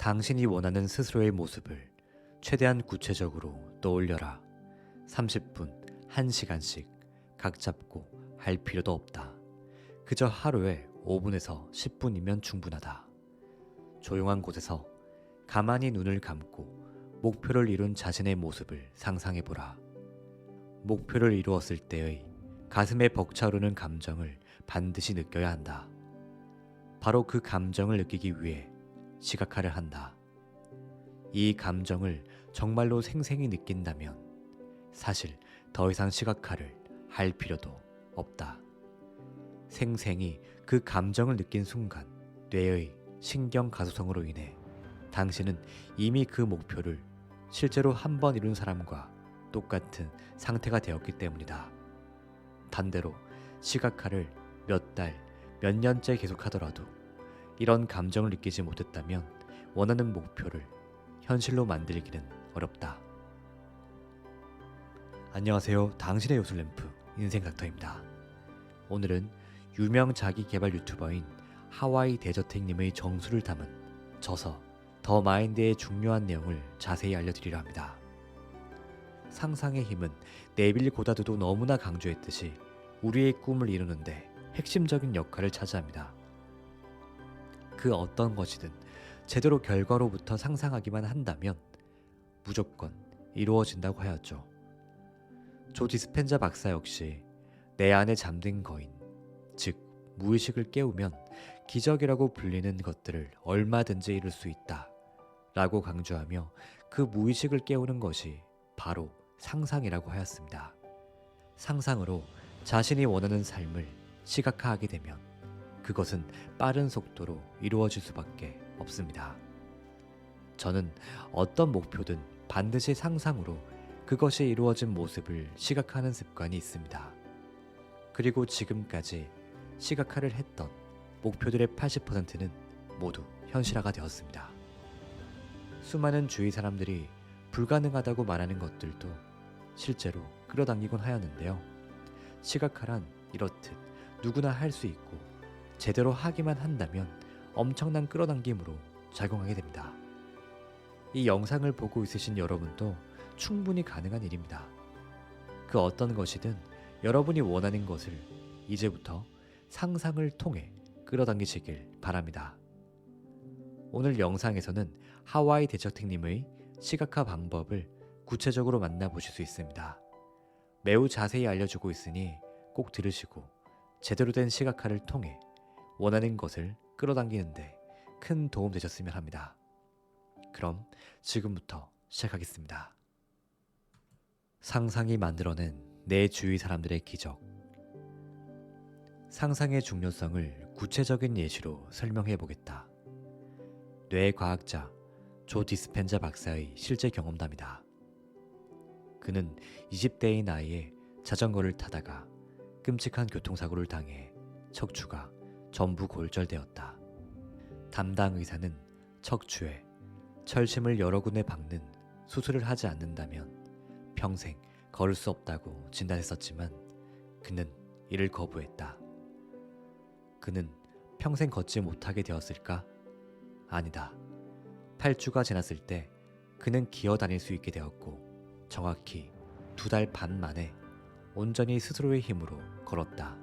당신이 원하는 스스로의 모습을 최대한 구체적으로 떠올려라. 30분, 1시간씩 각 잡고 할 필요도 없다. 그저 하루에 5분에서 10분이면 충분하다. 조용한 곳에서 가만히 눈을 감고 목표를 이룬 자신의 모습을 상상해보라. 목표를 이루었을 때의 가슴에 벅차오르는 감정을 반드시 느껴야 한다. 바로 그 감정을 느끼기 위해 시각화를 한다. 이 감정을 정말로 생생히 느낀다면 사실 더 이상 시각화를 할 필요도 없다. 생생히 그 감정을 느낀 순간 뇌의 신경 가소성으로 인해 당신은 이미 그 목표를 실제로 한 번 이룬 사람과 똑같은 상태가 되었기 때문이다. 반대로 시각화를 몇 달, 몇 년째 계속하더라도 이런 감정을 느끼지 못했다면 원하는 목표를 현실로 만들기는 어렵다. 안녕하세요. 당신의 요술램프 인생닥터입니다. 오늘은 유명 자기개발 유튜버인 하와이 데저택님의 정수를 담은 저서 더 마인드의 중요한 내용을 자세히 알려드리려 합니다. 상상의 힘은 네빌 고다드도 너무나 강조했듯이 우리의 꿈을 이루는데 핵심적인 역할을 차지합니다. 그 어떤 것이든 제대로 결과로부터 상상하기만 한다면 무조건 이루어진다고 하였죠. 조 디스펜자 박사 역시 내 안에 잠든 거인, 즉 무의식을 깨우면 기적이라고 불리는 것들을 얼마든지 이룰 수 있다 라고 강조하며 그 무의식을 깨우는 것이 바로 상상이라고 하였습니다. 상상으로 자신이 원하는 삶을 시각화하게 되면 그것은 빠른 속도로 이루어질 수밖에 없습니다. 저는 어떤 목표든 반드시 상상으로 그것이 이루어진 모습을 시각화하는 습관이 있습니다. 그리고 지금까지 시각화를 했던 목표들의 80%는 모두 현실화가 되었습니다. 수많은 주위 사람들이 불가능하다고 말하는 것들도 실제로 끌어당기곤 하였는데요. 시각화란 이렇듯 누구나 할 수 있고 제대로 하기만 한다면 엄청난 끌어당김으로 작용하게 됩니다. 이 영상을 보고 있으신 여러분도 충분히 가능한 일입니다. 그 어떤 것이든 여러분이 원하는 것을 이제부터 상상을 통해 끌어당기시길 바랍니다. 오늘 영상에서는 하와이 데저택님의 시각화 방법을 구체적으로 만나보실 수 있습니다. 매우 자세히 알려주고 있으니 꼭 들으시고 제대로 된 시각화를 통해 원하는 것을 끌어당기는데 큰 도움 되셨으면 합니다. 그럼 지금부터 시작하겠습니다. 상상이 만들어낸 내 주위 사람들의 기적. 상상의 중요성을 구체적인 예시로 설명해 보겠다. 뇌과학자 조 디스펜자 박사의 실제 경험담이다. 그는 20대의 나이에 자전거를 타다가 끔찍한 교통사고를 당해 척추가 전부 골절되었다. 담당 의사는 척추에 철심을 여러 군데 박는 수술을 하지 않는다면 평생 걸을 수 없다고 진단했었지만 그는 이를 거부했다. 그는 평생 걷지 못하게 되었을까? 아니다. 8주가 지났을 때 그는 기어 다닐 수 있게 되었고 정확히 2달 반 만에 온전히 스스로의 힘으로 걸었다.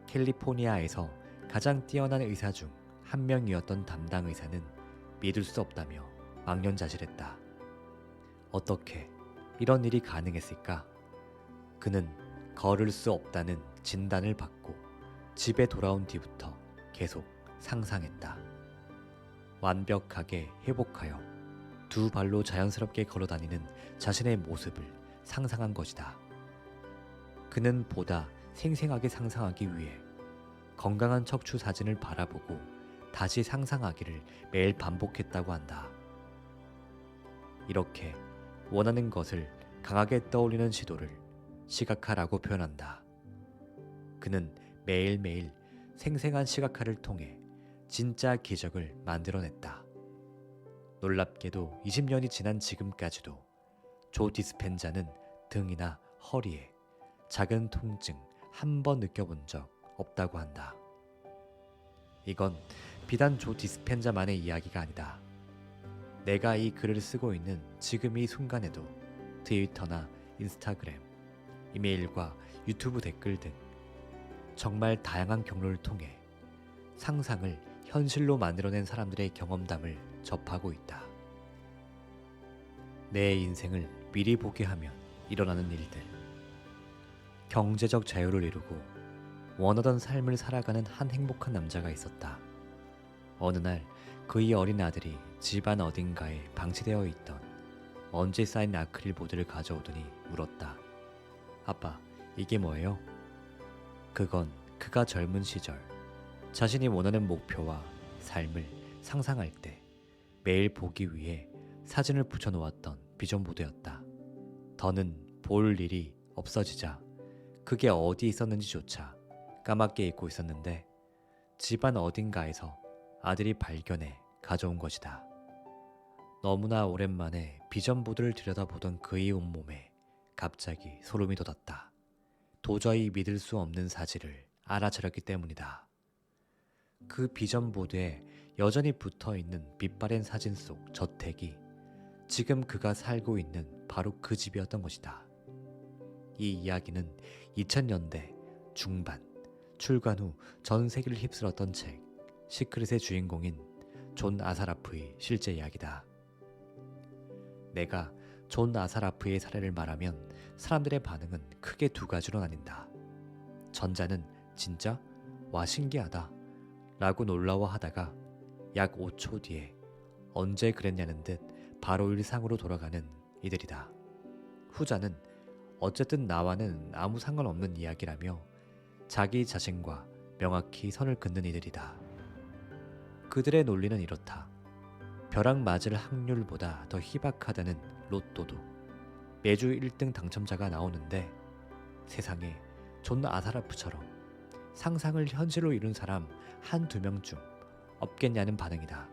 캘리포니아에서 가장 뛰어난 의사 중 한 명이었던 담당 의사는 믿을 수 없다며 망연자실했다. 어떻게 이런 일이 가능했을까? 그는 걸을 수 없다는 진단을 받고 집에 돌아온 뒤부터 계속 상상했다. 완벽하게 회복하여 2발로 자연스럽게 걸어다니는 자신의 모습을 상상한 것이다. 그는 보다 생생하게 상상하기 위해 건강한 척추 사진을 바라보고 다시 상상하기를 매일 반복했다고 한다. 이렇게 원하는 것을 강하게 떠올리는 시도를 시각화라고 표현한다. 그는 매일매일 생생한 시각화를 통해 진짜 기적을 만들어냈다. 놀랍게도 20년이 지난 지금까지도 조 디스펜자는 등이나 허리에 작은 통증 한 번 느껴본 적 없다고 한다. 이건 비단 조 디스펜자만의 이야기가 아니다. 내가 이 글을 쓰고 있는 지금 이 순간에도 트위터나 인스타그램, 이메일과 유튜브 댓글 등 정말 다양한 경로를 통해 상상을 현실로 만들어낸 사람들의 경험담을 접하고 있다. 내 인생을 미리 보게 하면 일어나는 일들. 경제적 자유를 이루고 원하던 삶을 살아가는 한 행복한 남자가 있었다. 어느 날 그의 어린 아들이 집안 어딘가에 방치되어 있던 먼지 쌓인 아크릴 보드를 가져오더니 물었다. 아빠, 이게 뭐예요? 그건 그가 젊은 시절 자신이 원하는 목표와 삶을 상상할 때 매일 보기 위해 사진을 붙여놓았던 비전보드였다. 더는 볼 일이 없어지자 그게 어디 있었는지조차 까맣게 잊고 있었는데 집안 어딘가에서 아들이 발견해 가져온 것이다. 너무나 오랜만에 비전보드를 들여다보던 그의 온몸에 갑자기 소름이 돋았다. 도저히 믿을 수 없는 사실을 알아차렸기 때문이다. 그 비전보드에 여전히 붙어있는 빛바랜 사진 속 저택이 지금 그가 살고 있는 바로 그 집이었던 것이다. 이 이야기는 2000년대 중반 출간 후 전 세계를 휩쓸었던 책 시크릿의 주인공인 존 아사라프의 실제 이야기다. 내가 존 아사라프의 사례를 말하면 사람들의 반응은 크게 두 가지로 나뉜다. 전자는 진짜? 와 신기하다 라고 놀라워하다가 약 5초 뒤에 언제 그랬냐는 듯 바로 일상으로 돌아가는 이들이다. 후자는 어쨌든 나와는 아무 상관없는 이야기라며 자기 자신과 명확히 선을 긋는 이들이다. 그들의 논리는 이렇다. 벼락 맞을 확률보다 더 희박하다는 로또도 매주 1등 당첨자가 나오는데 세상에 존 아사라프처럼 상상을 현실로 이룬 사람 한두 명 중 없겠냐는 반응이다.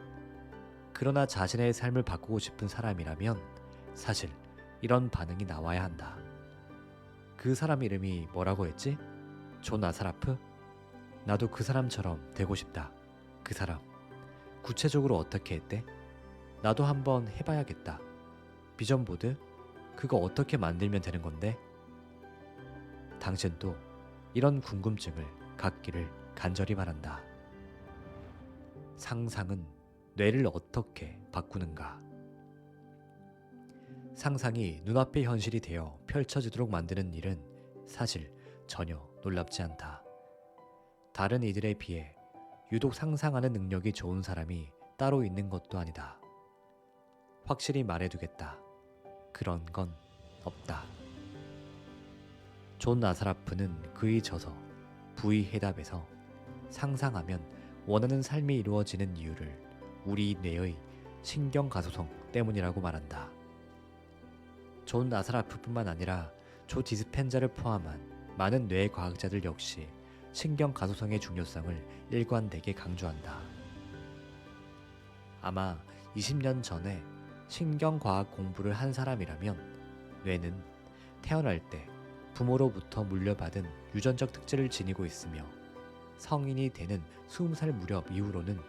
그러나 자신의 삶을 바꾸고 싶은 사람이라면 사실 이런 반응이 나와야 한다. 그 사람 이름이 뭐라고 했지? 존 아사라프? 나도 그 사람처럼 되고 싶다. 그 사람 구체적으로 어떻게 했대? 나도 한번 해봐야겠다. 비전보드? 그거 어떻게 만들면 되는 건데? 당신도 이런 궁금증을 갖기를 간절히 바란다. 상상은 뇌를 어떻게 바꾸는가? 상상이 눈앞의 현실이 되어 펼쳐지도록 만드는 일은 사실 전혀 놀랍지 않다. 다른 이들에 비해 유독 상상하는 능력이 좋은 사람이 따로 있는 것도 아니다. 확실히 말해두겠다. 그런 건 없다. 존 아사라프는 그의 저서 부의해답에서 상상하면 원하는 삶이 이루어지는 이유를 우리 뇌의 신경가소성 때문이라고 말한다. 존 아사라프뿐만 아니라 조 디스펜자를 포함한 많은 뇌과학자들 역시 신경가소성의 중요성을 일관되게 강조한다. 아마 20년 전에 신경과학 공부를 한 사람이라면 뇌는 태어날 때 부모로부터 물려받은 유전적 특질을 지니고 있으며 성인이 되는 20살 무렵 이후로는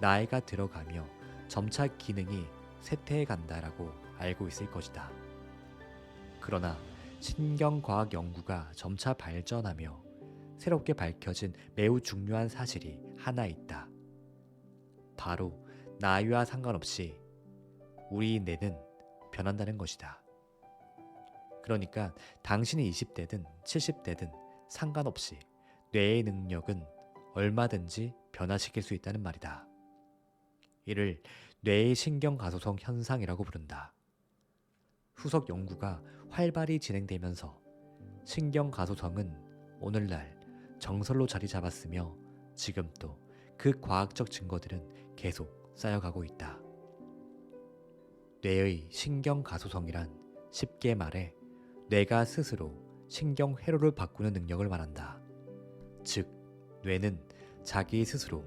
나이가 들어가며 점차 기능이 쇠퇴해 간다라고 알고 있을 것이다. 그러나 신경과학 연구가 점차 발전하며 새롭게 밝혀진 매우 중요한 사실이 하나 있다. 바로 나이와 상관없이 우리 뇌는 변한다는 것이다. 그러니까 당신이 20대든 70대든 상관없이 뇌의 능력은 얼마든지 변화시킬 수 있다는 말이다. 이를 뇌의 신경가소성 현상이라고 부른다. 후속 연구가 활발히 진행되면서 신경가소성은 오늘날 정설로 자리 잡았으며 지금 또 그 과학적 증거들은 계속 쌓여가고 있다. 뇌의 신경가소성이란 쉽게 말해 뇌가 스스로 신경회로를 바꾸는 능력을 말한다. 즉, 뇌는 자기 스스로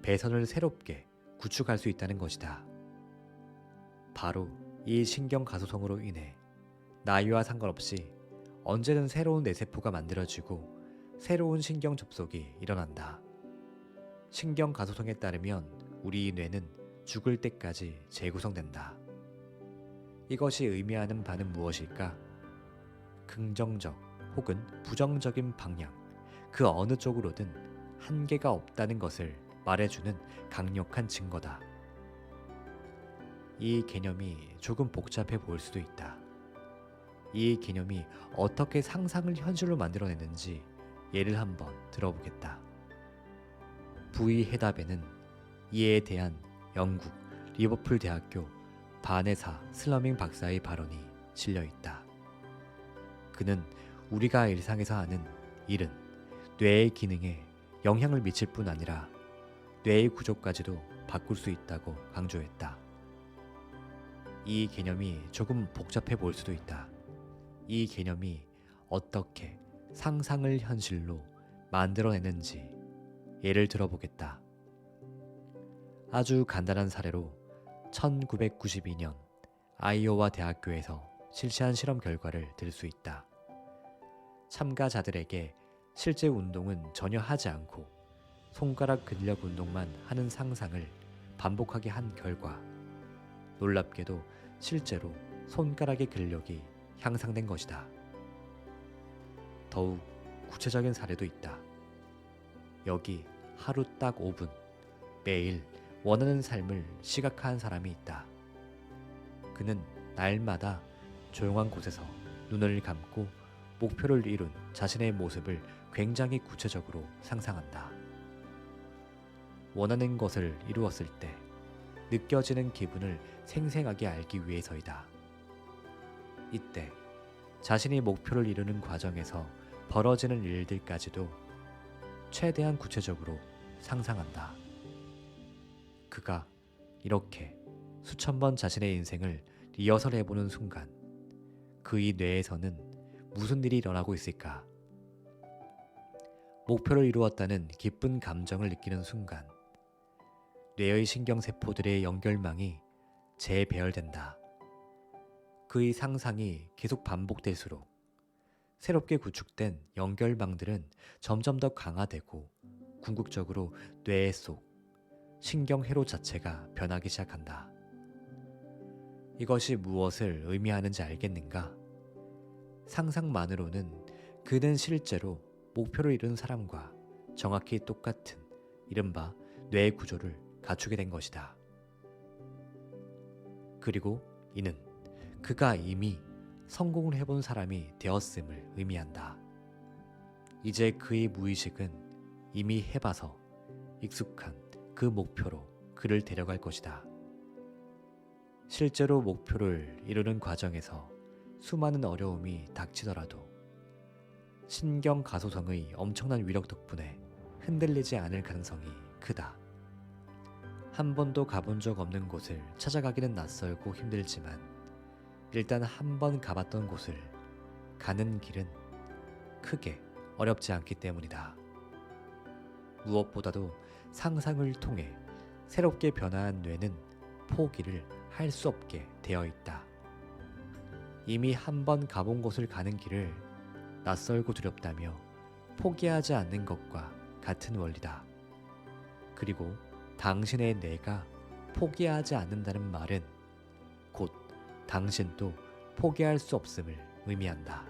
배선을 새롭게 구축할 수 있다는 것이다. 바로 이 신경가소성으로 인해 나이와 상관없이 언제든 새로운 뇌세포가 만들어지고 새로운 신경 접속이 일어난다. 신경가소성에 따르면 우리 뇌는 죽을 때까지 재구성된다. 이것이 의미하는 바는 무엇일까? 긍정적 혹은 부정적인 방향, 그 어느 쪽으로든 한계가 없다는 것을 말해주는 강력한 증거다. 이 개념이 조금 복잡해 보일 수도 있다. 이 개념이 어떻게 상상을 현실로 만들어내는지 예를 한번 들어보겠다. 부의 해답에는 이에 대한 영국 리버풀 대학교 바네사 슬러밍 박사의 발언이 실려 있다. 그는 우리가 일상에서 하는 일은 뇌의 기능에 영향을 미칠 뿐 아니라 뇌의 구조까지도 바꿀 수 있다고 강조했다. 이 개념이 조금 복잡해 보일 수도 있다. 이 개념이 어떻게 상상을 현실로 만들어내는지 예를 들어보겠다. 아주 간단한 사례로 1992년 아이오와 대학교에서 실시한 실험 결과를 들 수 있다. 참가자들에게 실제 운동은 전혀 하지 않고 손가락 근력 운동만 하는 상상을 반복하게 한 결과, 놀랍게도 실제로 손가락의 근력이 향상된 것이다. 더욱 구체적인 사례도 있다. 여기 하루 딱 5분 매일 원하는 삶을 시각화한 사람이 있다. 그는 날마다 조용한 곳에서 눈을 감고 목표를 이룬 자신의 모습을 굉장히 구체적으로 상상한다. 원하는 것을 이루었을 때 느껴지는 기분을 생생하게 알기 위해서이다. 이때 자신이 목표를 이루는 과정에서 벌어지는 일들까지도 최대한 구체적으로 상상한다. 그가 이렇게 수천 번 자신의 인생을 리허설해보는 순간 그의 뇌에서는 무슨 일이 일어나고 있을까? 목표를 이루었다는 기쁜 감정을 느끼는 순간 뇌의 신경세포들의 연결망이 재배열된다. 그의 상상이 계속 반복될수록 새롭게 구축된 연결망들은 점점 더 강화되고 궁극적으로 뇌 속 신경회로 자체가 변하기 시작한다. 이것이 무엇을 의미하는지 알겠는가? 상상만으로는 그는 실제로 목표를 이룬 사람과 정확히 똑같은 이른바 뇌 구조를 갖추게 된 것이다. 그리고 이는 그가 이미 성공을 해본 사람이 되었음을 의미한다. 이제 그의 무의식은 이미 해봐서 익숙한 그 목표로 그를 데려갈 것이다. 실제로 목표를 이루는 과정에서 수많은 어려움이 닥치더라도 신경 가소성의 엄청난 위력 덕분에 흔들리지 않을 가능성이 크다. 한 번도 가본 적 없는 곳을 찾아가기는 낯설고 힘들지만 일단 한 번 가봤던 곳을 가는 길은 크게 어렵지 않기 때문이다. 무엇보다도 상상을 통해 새롭게 변화한 뇌는 포기를 할 수 없게 되어 있다. 이미 한 번 가본 곳을 가는 길을 낯설고 두렵다며 포기하지 않는 것과 같은 원리다. 그리고 당신의 뇌가 포기하지 않는다는 말은 곧 당신도 포기할 수 없음을 의미한다.